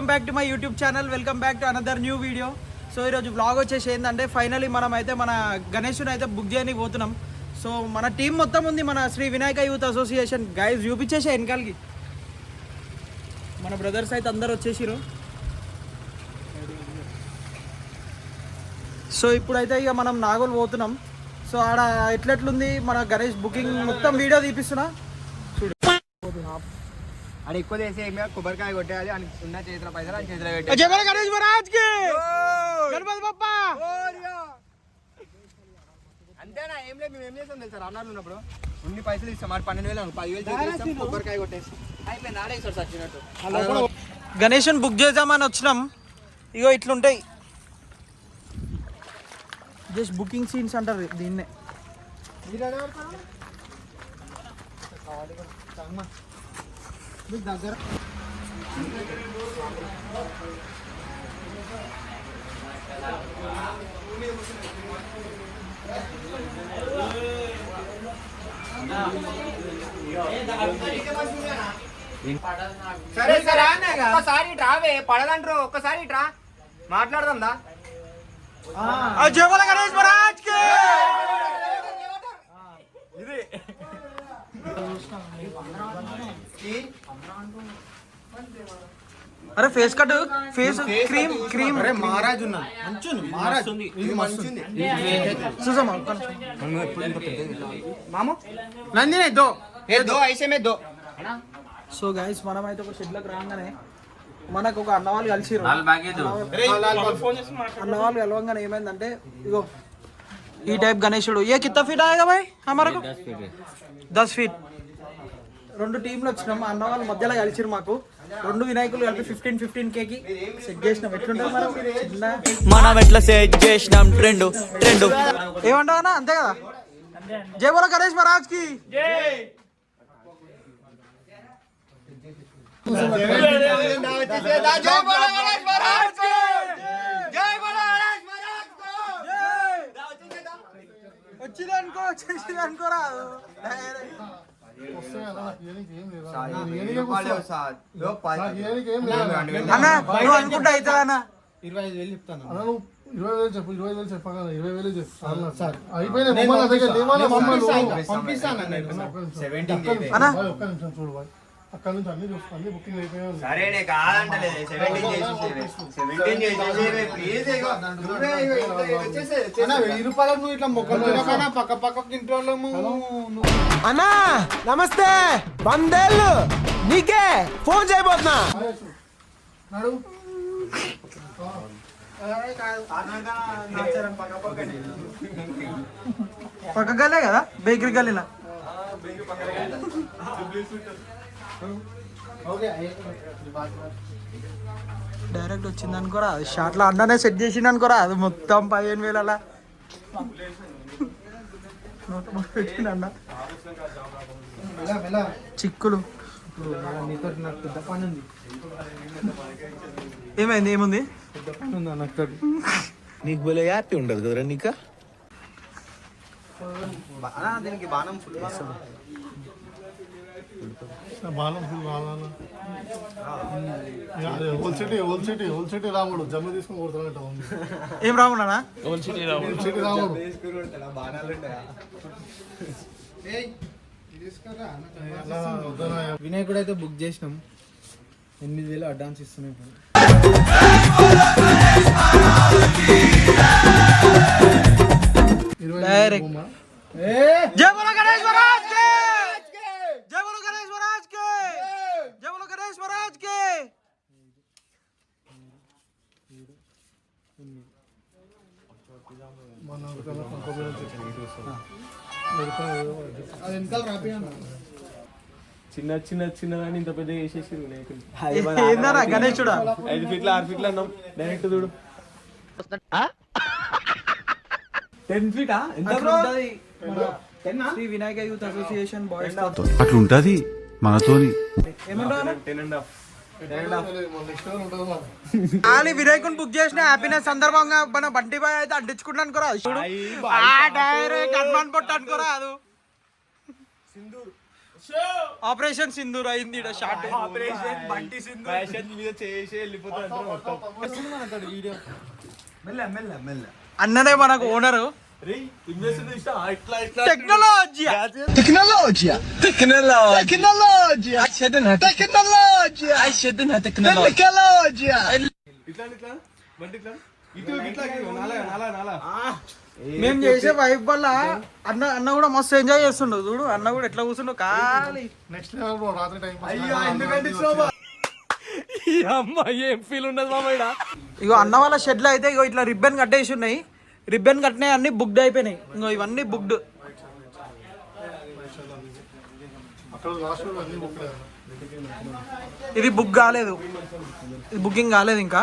Welcome back to my YouTube channel. Welcome back to another new video. So ఈరోజు vlog వచ్చేసి ఏంటంటే finally మనం అయితే మన గణేష్ని అయితే బుక్ చేయడానికి పోతున్నాం. సో మన టీం మొత్తం ఉంది, మన Shri Vinayaka youth association guys చూపించేసే వెనకాలకి మన బ్రదర్స్ అయితే అందరు వచ్చేసిరు. సో ఇప్పుడైతే ఇక మనం నాగోల్ పోతున్నాం. సో ఆడ ఎట్లెట్లుంది మన గణేష్ బుకింగ్ మొత్తం వీడియో తీపిస్తున్నా. అది ఎక్కువ చేసి కొబ్బరికాయ కొట్టేయాలి అని ఉన్న చేతిలో పైసలు అని చేతిలో పెట్టాలి. జై గణేష్ మహారాజ్ కి గణపతి బప్ప. అంతేనా? ఏం లేదు, మేము ఏం చేస్తాం తెలుసా, రామనాథ్ ఉన్నప్పుడు ఉన్ని పైసలు ఇస్తాం, మరి 12,000 10,000 కొబ్బరికాయ కొట్టేసి అయిపోయింది. ఆడే సార్ చచ్చినట్టు గణేష్ని బుక్ చేద్దామని వచ్చినాం. ఇగో ఇట్లుంటాయి జస్ట్ బుకింగ్ సీన్స్ అంటారు దీన్నే. దగ్గర సరే సరే ఒక్కసారి రావే, పడదంటారు. ఒక్కసారి రా మాట్లాడదా. జై గణేష్ మహారాజ్ కి. ఇది అరే face cut, face cream cream. అరే మహారాజ్ ఉన్నా మంచుంది, మహారాజ్ ఉంది, ఇది మంచుంది. చూసామా మామో నందినే దో ఏ దో ఐసే మే దో. సో గైస్ మనం అయితే ఒక షెడ్లకు రాగానే మనకు ఒక అన్నవాళ్ళు కలిసిరు. అన్నవాళ్ళు కలవంగానే ఏమైందంటే ఇగో ఈ టైప్ గణేశుడు. ఏ కిత్త ఫీట్ ఆయగా భాయ్ హమారకు 10 ఫీట్. 2 టీంలు వచ్చినాం, అన్న వాళ్ళు మధ్యలో కలిసిరు. మాకు 2 వినాయకులు కలిపి 15-15K కి సెట్ చేసినాం. ఎట్లుంటుంది మనం ఎట్లా సెట్ చేసినాం ట్రెండ్ ఏమంటావా? అంతే కదా. జై బోలో గణేష్ మహారాజ్ కి. వచ్చిందనుకో చేసిందనుకోరా. అన్న నువ్వు అనుకుంటా అవుతా అన్న 25,000 చెప్తాను. 20,000 చెప్పు, 20,000 చెప్పగా 20,000 చెప్తాను సార్. అయిపోయినా ఒక్క నిమిషం చూడు బాయ్. అక్కడ నుంచి అన్ని చూస్తాను, అన్ని బుకింగ్ అయిపోయాయి. సరేనే కాదంటలే 17 రూపాయలకు నువ్వు ఇట్లా మొక్కలు పక్క పక్క ఇంట్లో అన్నా నమస్తే, 100 నీకే ఫోన్ చేయబోతున్నా. నడు పక్క గల్లే కదా, బేకరీ గల్లీలా. డైరెక్ట్ వచ్చింది అనుకోరా, షార్ట్లో అన్ననే సెట్ చేసింది అనుకోరా. అది మొత్తం 15,000 అలా పెట్టింది అన్న. చిక్కులు ఏమైంది? ఏముంది? నీకు భలే హ్యాపీ ఉండదు కదరా నీకా. దీనికి బాణం ఫుల్ బాణం ఫుల్ కావాలన్నా. హోల్సిటీ రాముడు జమ్ము తీసుకుని కొడతానంట. ఏం రాముడా? హోల్సిటీ రాముడు వినాయకుడు అయితే బుక్ చేసినాం. 8,000 అడ్వాన్స్ ఇస్తున్నాయి. డైరెక్ట్ జై బోలో గణేష్ మహారాజ్ కి. జై బోలో గణేష్ మహారాజ్ కి. జై బోలో గణేష్ మహారాజ్ కి. చిన్న చిన్న చిన్నదాన్ని ఇంత పెద్ద చేసేసి వినాయకుడు. ఏందన్నా గణేశుడా? 5 ఫీట్ల 6 ఫీట్ల అన్నాం. డైరెక్ట్ చూడు 10 ఫీటా ఎంత bro? Shri Vinayaka youth association boys అట్లుంటది మనతోని. ఏమంటారు? 10.5 ఖాళీ వినాయకుని బుక్ చేసిన హ్యాపీనెస్ సందర్భంగా మన బండి బాయ్ అయితే అంటించుకుంటా అనుకోరా. డైరెక్ట్ హనుమాన్ పొట్టు అనుకోరా. అది ఆపరేషన్ సింధూర్ అయింది ఈడ short. Operation Bunty Sindhu fashion మీద చేసి వెళ్ళిపోతాడు మొత్తం వీడియో. మెల్ల మెల్ల మెల్ల అన్ననే మనకు ఓనరు. రేయ్ ఇన్వెస్ట్ ఇష్టం ఇట్లా ఇట్లా టెక్నాలజీ ఇట్లా ఇట్లా బంటి ఇట్లా ఇటు ఇట్లా నాలా నాలా నాలా మేము చేసే వైఫ్ వల్ల అన్న కూడా మస్తు ఎంజాయ్ చేస్తుండు. చూడు అన్న కూడా ఎట్లా కూర్చుండు ఖాళీ. నెక్స్ట్ లెవెల్ బ్రో, రాత్రి టైం అయ్యో ఎందుకంటే ఇష్టమా ఏం ఫీల్ ఉండదు మామ ఇక్కడ. ఇగో అన్న వాళ్ళ షెడ్ లో అయితే ఇగో ఇట్లా రిబ్బన్ కట్టేసి ఉన్నాయి. రిబ్బన్ కట్టినాయి అన్ని బుక్డ్ అయిపోయినాయి. ఇంకో ఇవన్నీ బుక్డ్. అక్కడ లాస్ట్ అన్ని బుక్. ఇది బుక్ కాలేదు, ఇది బుకింగ్ కాలేదు ఇంకా.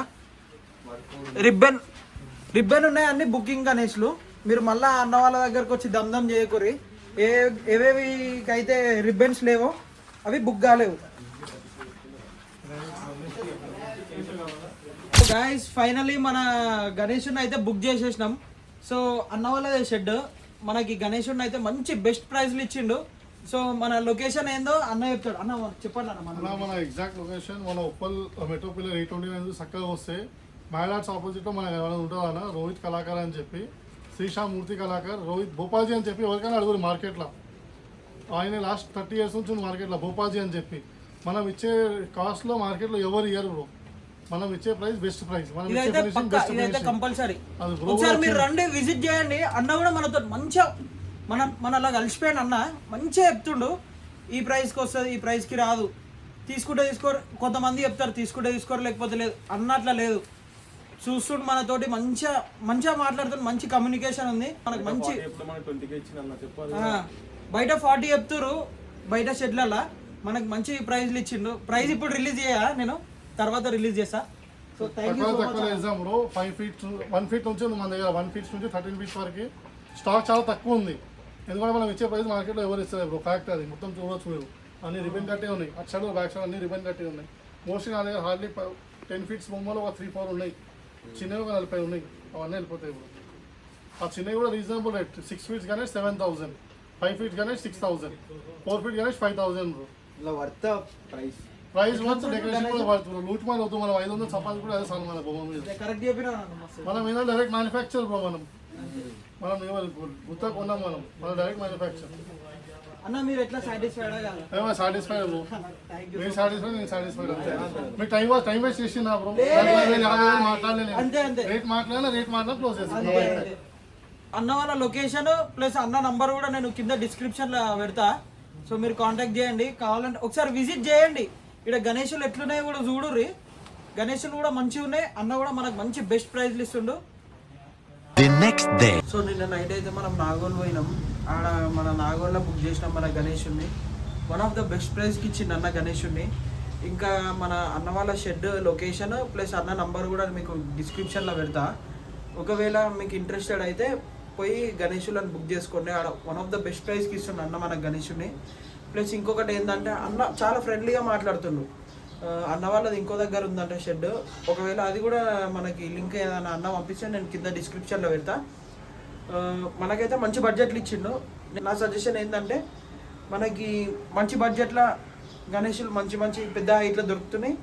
రిబ్బన్ ఉన్నాయి అన్ని బుకింగ్ గణేష్లు. మీరు మళ్ళా అన్న వాళ్ళ దగ్గరకు వచ్చి దమ్దం చేయకూరి. ఏవేవికైతే రిబ్బన్స్ లేవో అవి బుక్ కాలేవు. గైస్ ఫైనలీ మన గణేషుని అయితే బుక్ చేసేసినాం. సో అన్న వాళ్ళదే షెడ్. మనకి గణేషుని అయితే మంచి బెస్ట్ ప్రైస్లు ఇచ్చిండు. సో మన లొకేషన్ ఏందో అన్న చెప్తాడు. అన్న చెప్పండి అన్న. మన ఎగ్జాక్ట్ లొకేషన్ మన ఉప్పల్ మెట్రో పిల్లర్ 829 చక్కగా వస్తే మైలాడ్స్ ఆపోజిట్లో మన ఉంటుంది అన్న రోహిత్ కళాకార్ అని చెప్పి, శ్రీషా మూర్తి కళాకార్, రోహిత్ భోపాల్జీ అని చెప్పి ఎవరికైనా అడుగురు మార్కెట్లో. ఆయన లాస్ట్ 30 years నుంచి మార్కెట్లో భోపాల్జీ అని చెప్పి. మనం ఇచ్చే కాస్ట్లో మార్కెట్లో ఎవరు ఇయ్యరు బ్రో. మనం ఇచ్చే ప్రైస్ బెస్ట్ ప్రైస్. మనం ఇచ్చే ఫినిషింగ్ బెస్ట్ ఫినిషింగ్ కంపల్సరీ. అది బ్రో. ఒకసారి మీరు రండి, విజిట్ చేయండి. అన్న కూడా మనతో మంచిగా మన అలా కలిసిపోయాడు. అన్న మంచిగా చెప్తుండు ఈ ప్రైస్కి వస్తుంది, ఈ ప్రైస్కి రాదు, తీసుకుంటే తీసుకోరు. కొంతమంది చెప్తారు తీసుకుంటే తీసుకోరు లేకపోతే లేదు. అన్న అట్లా లేదు, చూస్తుండు మనతోటి మంచిగా మాట్లాడుతుంది. మంచి కమ్యూనికేషన్ ఉంది మనకు. మంచి బయట 40 చెప్తురు బయట షెడ్లలో, మనకు మంచి ప్రైజ్లు ఇచ్చిండు. ప్రైజ్ ఇప్పుడు రిలీజ్ చేయా, నేను తర్వాత రిలీజ్ చేస్తా. So thank you so much. 5 feet 1 feet నుంచి ఉంది మన దగ్గర. 1 feet నుంచి 13 feet వరకు స్టాక్ చాలా తక్కువ ఉంది. ఎందుకంటే మనం ఇచ్చే ప్రైస్ మార్కెట్లో ఎవరు ఇస్తారు బ్రో. ఫ్యాక్ట్ అది మొత్తం చూడవచ్చు మీరు. అన్ని రిబన్ కట్టే ఉన్నాయి. అటు సైడ్ బ్యాక్ సైడ్ అన్ని రిబన్ కట్టే ఉన్నాయి. మోస్ట్లీ నా దగ్గర హార్డ్లీ 10 feet బొమ్మలు ఒక 3-4 ఉన్నాయి. చిన్నవి ఒక 40 ఉన్నాయి. అవన్నీ వెళ్ళిపోతాయి ఇప్పుడు. ఆ చిన్నవి కూడా రీజనబుల్ రేట్. 6 feet కానీ 7,000, 5 feet కానీ 6,000, 4 feet కానీ 5,000 బ్రో. ఇలా వర్త్ ప్రైస్ వర్త్ డెకరేషన్ కూడా పడుతుంది. లూట్ మాల్ అవుతుంది. మనం 500 చపాతి కూడా అదే సార్ మన బొమ్మ మీద. కరెక్ట్ చెప్పినా. మనం ఏదో డైరెక్ట్ మ్యానుఫ్యాక్చర్ బ్రో. మనం గుత్త కొన్నాం. మనం డైరెక్ట్ మ్యానుఫ్యాక్చర్. అన్న మీరు ఎట్లా సాటిస్ఫైడా కాదు? ఏమో సాటిస్ఫైడ్ బ్రో. మీరు సాటిస్ఫైడ్, నేను సాటిస్ఫైడ్. మీకు టైం వేస్ట్ చేసిందా బ్రో? అంతే అంతే. రేట్ మాట్లాడినా క్లోజ్ చేస్తాను. అన్న వాళ్ళ లొకేషన్ ప్లస్ అన్న నంబర్ కూడా నేను కింద డిస్క్రిప్షన్లో పెడతా. సో మీరు కాంటాక్ట్ చేయండి. కావాలంటే ఒకసారి విజిట్ చేయండి. ఇక్కడ గణేషులు ఎట్లున్నాయి కూడా చూడుర్రి. గణేషులు కూడా మంచిగా ఉన్నాయి. అన్న కూడా మనకు మంచి బెస్ట్ ప్రైజ్లు ఇస్తుండు. సో నిన్న నైట్ అయితే మనం నాగోల్ పోయినాం. ఆడ మన నాగోల్లో బుక్ చేసినాం మన గణేషుని. వన్ ఆఫ్ ద బెస్ట్ ప్రైస్కి ఇచ్చిండు అన్న గణేషుని. ఇంకా మన అన్న వాళ్ళ షెడ్ లొకేషన్ ప్లస్ అన్న నంబర్ కూడా మీకు డిస్క్రిప్షన్లో పెడతా. ఒకవేళ మీకు ఇంట్రెస్టెడ్ అయితే పోయి గణేషులను బుక్ చేసుకోండి. ఆడ వన్ ఆఫ్ ద బెస్ట్ ప్రైస్కి ఇస్తుండు అన్న మన గణేషుని. ప్లస్ ఇంకొకటి ఏంటంటే అన్న చాలా ఫ్రెండ్లీగా మాట్లాడుతుండు. అన్న వాళ్ళది ఇంకో దగ్గర ఉందంట షెడ్. ఒకవేళ అది కూడా మనకి లింక్ ఏదైనా అన్న పంపిస్తే నేను కింద డిస్క్రిప్షన్లో పెడతా. మనకైతే మంచి బడ్జెట్లు ఇచ్చిండు. నా సజెషన్ ఏంటంటే మనకి మంచి బడ్జెట్లో గణేషులు మంచి పెద్ద హైట్లో దొరుకుతున్నాయి.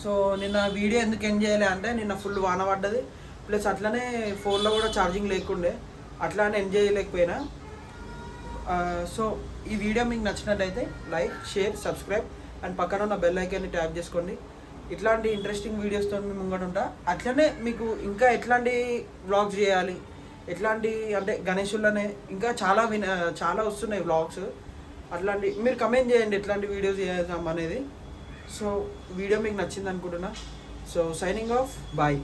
సో నిన్న వీడియో ఎందుకు ఎండ్ చేయలే అంటే నిన్న ఫుల్ వాన పడ్డది. ప్లస్ అట్లనే ఫోన్లో కూడా ఛార్జింగ్ లేకుండే, అట్లానే ఎంజాయ్ చేయలేకపోయినా. సో ఈ వీడియో మీకు నచ్చినట్టయితే లైక్, షేర్, సబ్స్క్రైబ్ అండ్ పక్కన ఉన్న బెల్ ఐకాన్ని ట్యాప్ చేసుకోండి. ఇట్లాంటి ఇంట్రెస్టింగ్ వీడియోస్తో మేము ముంగట ఉంటా. అట్లనే మీకు ఇంకా ఎట్లాంటి వ్లాగ్స్ చేయాలి, ఎట్లాంటి అంటే గణేషుల్లోనే ఇంకా చాలా వస్తున్నాయి వ్లాగ్స్. అట్లాంటి మీరు కమెంట్ చేయండి ఎట్లాంటి వీడియోస్ చేద్దాం అనేది. సో వీడియో మీకు నచ్చింది అనుకుంటున్నా. So signing off, bye.